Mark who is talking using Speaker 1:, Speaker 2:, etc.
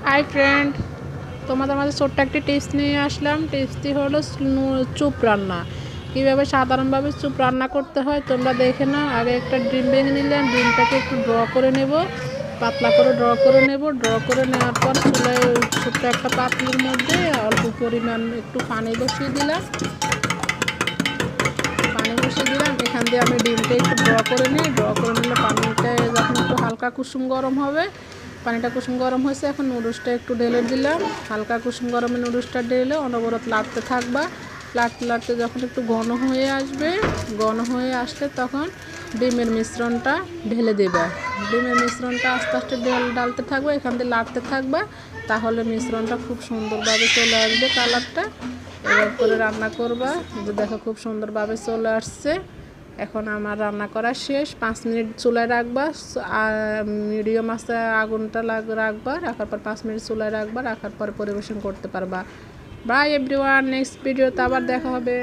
Speaker 1: Hi friend, তোমাদের মাঝে ছোট্ট একটি টিপস নিয়ে আসলাম। টিপসটি হলো চুপ রান্না। কীভাবে সাধারণভাবে চুপ রান্না করতে হয় তোমরা দেখে নাও। আগে একটা ডিম ভেঙে নিলাম, ডিমটাকে একটু ড্র করে নেব, পাতলা করে ড্র করে নেব। ড্র করে নেওয়ার পর চুলায় ছোট্ট একটা পাতিলের মধ্যে অল্প পরিমাণ একটু পানি বসিয়ে দিলাম। এখান দিয়ে আমি ডিমটা একটু ড্র করে নিই। ড্র করে নিলে পানিটা যখন একটু হালকা কুসুম গরম হবে, পানিটা কুসুম গরম হয়েছে, এখন নুডলসটা একটু ঢেলে দিলাম। হালকা কুসুম গরমে নুডলসটা ঢেলে অনবরত লাড়তে থাকবা। লাড়তে লাড়তে যখন একটু ঘন হয়ে আসবে, ঘন হয়ে আসলে তখন ডিমের মিশ্রণটা ঢেলে দেবে। ডিমের মিশ্রণটা আস্তে আস্তে ডালতে থাকবে, এখান দিয়ে লাড়তে থাকবা, তাহলে মিশ্রণটা খুব সুন্দরভাবে চলে আসবে কালারটা। এবার করে রান্না করবা। যে দেখো খুব সুন্দরভাবে চলে আসছে। এখন আমার রান্না করা শেষ। 5 মিনিট চুলায় রাখবা, মিডিয়াম আঁচে আগুনটা রাখবা। রাখার পর 5 মিনিট চুলায় রাখবা, রাখার পর পরিবেশন করতে পারবা। বাই এভরিওয়ান, নেক্সট ভিডিওতে আবার দেখা হবে।